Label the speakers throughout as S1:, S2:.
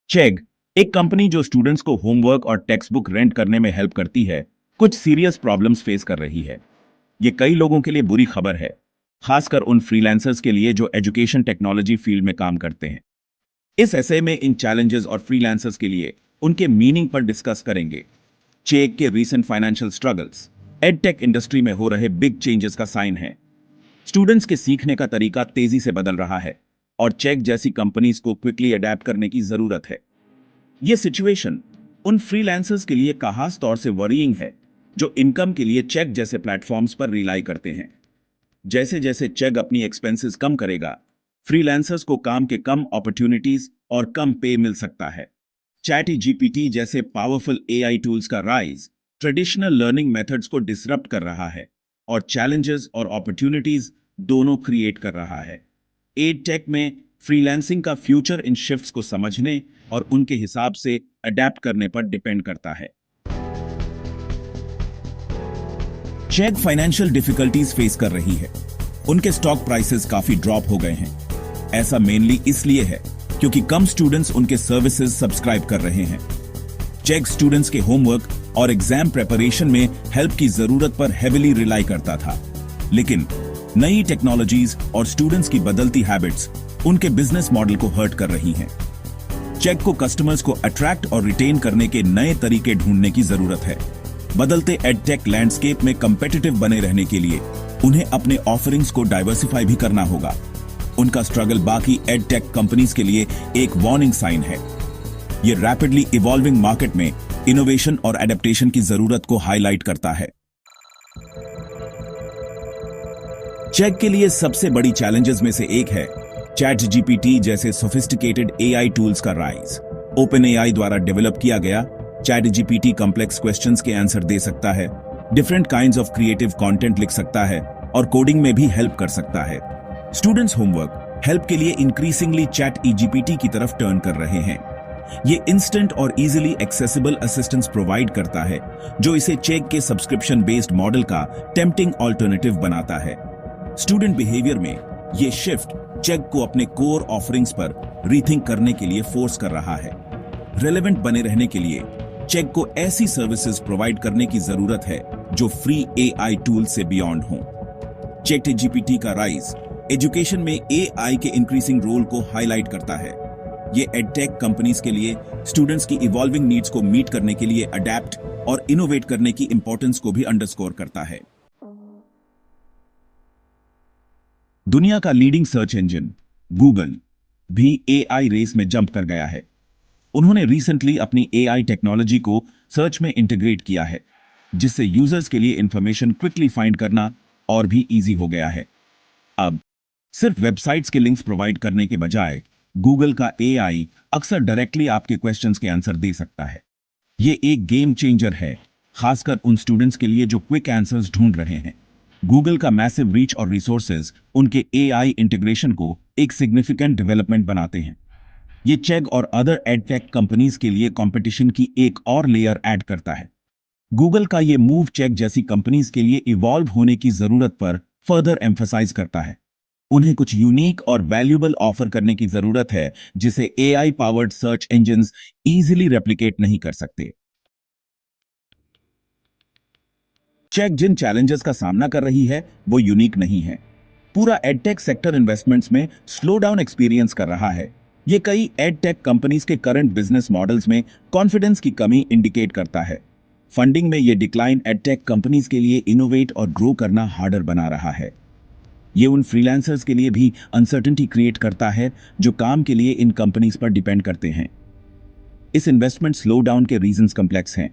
S1: Chegg एक company जो students को होमवर्क और टेक्स्ट बुक रेंट करने में हेल्प करती है, कुछ सीरियस प्रॉब्लम्स फेस कर रही है। ये कई लोगों के लिए बुरी खबर है, खासकर उन फ्रीलांसर्स के लिए जो एजुकेशन टेक्नोलॉजी फील्ड में काम करते हैं। इस ऐसे में इन चैलेंजेस और फ्रीलांसर्स के लिए उनके मीनिंग पर डिस्कस करेंगे। चेग के recent financial struggles edtech industry में हो रहे बिग चेंजेस का साइन है। स्टूडेंट्स के सीखने का तरीका तेजी से बदल रहा है और चेक जैसी कंपनीज को क्विकली अडेप्ट करने की जरूरत है। ये सिचुएशन उन फ्रीलांसर्स के लिए खास तौर से वरीइंग है जो इनकम के लिए चेक जैसे प्लेटफॉर्म्स पर रिलाई करते हैं। जैसे जैसे चेक अपनी एक्सपेंसेस कम करेगा, फ्रीलांसर्स को काम के कम अपॉर्चुनिटीज और कम पे मिल सकता है। चैट जीपीटी जैसे पावरफुल एआई टूल्स का राइज ट्रेडिशनल लर्निंग मेथड्स को डिसरप्ट कर रहा है और चैलेंजेस और अपॉर्चुनिटीज दोनों क्रिएट कर रहा है। एड टेक में फ्रीलांसिंग का फ्यूचर इन शिफ्ट्स को समझने और उनके हिसाब से अडेप्ट करने पर डिपेंड करता है। चेक फाइनेंशियल डिफिकल्टीज फेस कर रही है। उनके स्टॉक प्राइसेस काफी ड्रॉप हो गए हैं। ऐसा मेनली इसलिए है क्योंकि कम स्टूडेंट्स उनके सर्विसेज सब्सक्राइब कर रहे हैं। चेक स्टूडेंट्स के होमवर्क और एग्जाम प्रिपरेशन में हेल्प की जरूरत पर हेविली रिलाई करता था, लेकिन नई टेक्नोलॉजीज और स्टूडेंट्स की बदलती हैबिट्स उनके बिजनेस मॉडल को हर्ट कर रही हैं। चेक को कस्टमर्स को अट्रैक्ट और रिटेन करने के नए तरीके ढूंढने की जरूरत है। बदलते एडटेक लैंडस्केप में कंपेटिटिव बने रहने के लिए उन्हें अपने ऑफरिंग्स को डाइवर्सिफाई भी करना होगा। उनका स्ट्रगल बाकी एडटेक कंपनीज के लिए एक वार्निंग साइन है। ये रैपिडली इवॉल्विंग मार्केट में इनोवेशन और एडेप्टेशन की जरूरत को हाईलाइट करता है। चेक के लिए सबसे बड़ी चैलेंजेस में से एक है चैट जीपीटी जैसे सोफिस्टिकेटेड एआई टूल्स का राइज। ओपन एआई द्वारा डेवलप किया गया चैट जीपीटी कॉम्प्लेक्स क्वेश्चंस के आंसर दे सकता है, different kinds of creative content लिख सकता है और कोडिंग में भी हेल्प कर सकता है। स्टूडेंट्स होमवर्क हेल्प के लिए इंक्रीजिंगली चैट जीपीटी की तरफ टर्न कर रहे हैं। ये इंस्टेंट और इजीली एक्सेसिबल असिस्टेंस प्रोवाइड करता है, जो इसे चेक के सब्सक्रिप्शन बेस्ड मॉडल का टेम्पटिंग ऑल्टरनेटिव बनाता है। स्टूडेंट बिहेवियर में ये शिफ्ट चेक को अपने कोर ऑफरिंग्स पर रीथिंक करने के लिए फोर्स कर रहा है। रेलेवेंट बने रहने के लिए चेक को ऐसी सर्विसेज प्रोवाइड करने की जरूरत है जो फ्री एआई टूल से बियॉन्ड हो। चैट जीपीटी का राइज एजुकेशन में एआई के इंक्रीजिंग रोल को हाईलाइट करता है। ये एडटेक कंपनीज के लिए स्टूडेंट्स की इवॉल्विंग नीड्स को मीट करने के लिए अडेप्ट और इनोवेट करने की इंपॉर्टेंस को भी अंडरस्कोर करता है। दुनिया का लीडिंग सर्च इंजन गूगल भी एआई रेस में जंप कर गया है। उन्होंने रिसेंटली अपनी एआई टेक्नोलॉजी को सर्च में इंटीग्रेट किया है, जिससे यूजर्स के लिए इंफॉर्मेशन क्विकली फाइंड करना और भी इजी हो गया है। अब सिर्फ वेबसाइट्स के लिंक्स प्रोवाइड करने के बजाय गूगल का एआई अक्सर डायरेक्टली आपके क्वेश्चंस के आंसर दे सकता है। ये एक गेम चेंजर है, खासकर उन स्टूडेंट्स के लिए जो क्विक आंसर्स ढूंढ रहे हैं। गूगल का मैसिव रीच और रिसोर्सेज उनके एआई इंटीग्रेशन को एक सिग्निफिकेंट डेवलपमेंट बनाते हैं। ये चेक और अदर एडटेक कंपनीज के लिए कंपटीशन की एक और लेयर ऐड करता है। गूगल का ये मूव चेक जैसी कंपनीज के लिए इवॉल्व होने की जरूरत पर फर्दर एम्फसाइज करता है। उन्हें कुछ यूनिक और वैल्यूएबल ऑफर करने की जरूरत है जिसे AI powered search engines easily replicate नहीं कर सकते। चेक जिन चैलेंजेस का सामना कर रही है वो यूनिक नहीं है। पूरा एडटेक सेक्टर इन्वेस्टमेंट्स में स्लो डाउन एक्सपीरियंस कर रहा है। ये कई एडटेक कंपनीज के करंट बिजनेस मॉडल्स में कॉन्फिडेंस की कमी इंडिकेट करता है। फंडिंग में ये डिक्लाइन एडटेक कंपनीज के लिए इनोवेट और ग्रो करना हार्डर बना रहा है। ये उन फ्रीलांसर्स के लिए भी अनसर्टेनिटी क्रिएट करता है जो काम के लिए इन कंपनीज पर डिपेंड करते हैं। इस इन्वेस्टमेंट स्लो डाउन के रीजंस कॉम्प्लेक्स हैं।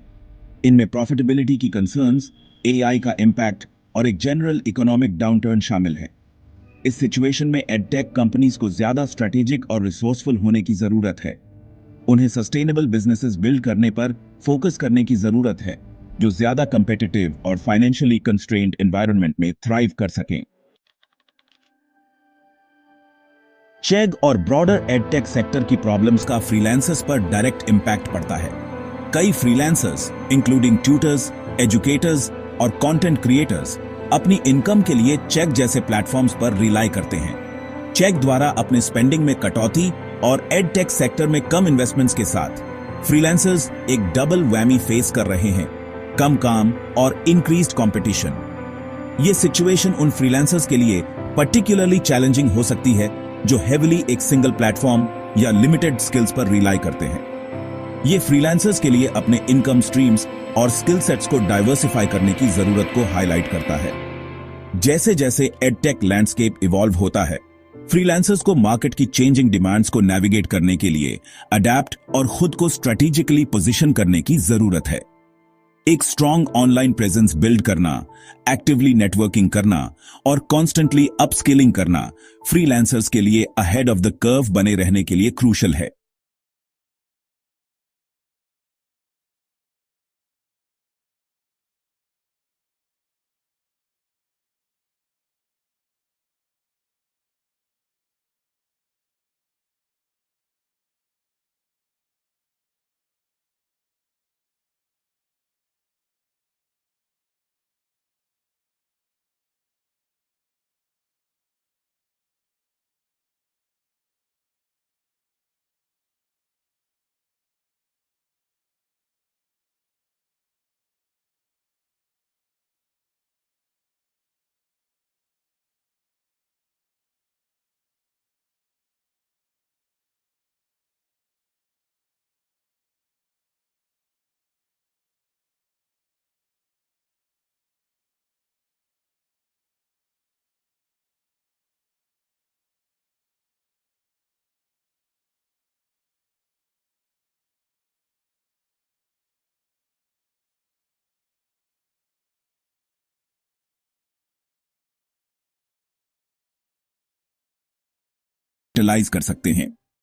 S1: इनमें प्रॉफिटेबिलिटी की कंसर्न्स, एआई का इम्पैक्ट और एक जनरल इकोनॉमिक डाउनटर्न शामिल है। इस सिचुएशन में एडटेक कंपनीज को ज्यादा स्ट्रेटेजिक और रिसोर्सफुल होने की जरूरत है। उन्हें सस्टेनेबल बिजनेसेस बिल्ड करने पर फोकस करने की जरूरत है जो ज्यादा कंपेटिटिव और फाइनेंशियली कंस्ट्रेंड एनवायरनमेंट में थ्राइव कर सकें। चेग और ब्रॉडर एडटेक सेक्टर की प्रॉब्लम्स का फ्रीलांसर्स पर डायरेक्ट इंपैक्ट पड़ता है। कई फ्रीलांसर्स इंक्लूडिंग ट्यूटर्स, एजुकेटर्स और कंटेंट क्रिएटर्स अपनी इनकम के लिए चेक जैसे प्लेटफॉर्म्स पर रिलाई करते हैं। चेक द्वारा अपने स्पेंडिंग में कटौती और एडटेक सेक्टर में कम इन्वेस्टमेंट्स के साथ फ्रीलांसर्स एक डबल वैमी फेस कर रहे हैं, कम काम और इंक्रीज्ड कंपटीशन। ये सिचुएशन उन फ्रीलांसर्स के लिए पर्टिकुलरली चैलेंजिंग हो सकती है जो हेविली एक सिंगल प्लेटफॉर्म या लिमिटेड स्किल्स पर रिलाई करते हैं। ये फ्रीलांसर्स के लिए अपने इनकम स्ट्रीम्स और स्किल सेट्स को डाइवर्सिफाई करने की जरूरत को हाईलाइट करता है। जैसे जैसे एडटेक लैंडस्केप इवॉल्व होता है, फ्रीलांसर्स को मार्केट की चेंजिंग डिमांड्स को नेविगेट करने के लिए अडेप्ट और खुद को स्ट्रेटेजिकली पोजीशन करने की जरूरत है। एक स्ट्रॉन्ग ऑनलाइन प्रेजेंस बिल्ड करना, एक्टिवली नेटवर्किंग करना और कॉन्स्टेंटली अपस्किलिंग करना फ्रीलांसर्स के लिए अहेड ऑफ द कर्व बने रहने के लिए क्रूशल है। यूटिलाइज कर सकते हैं।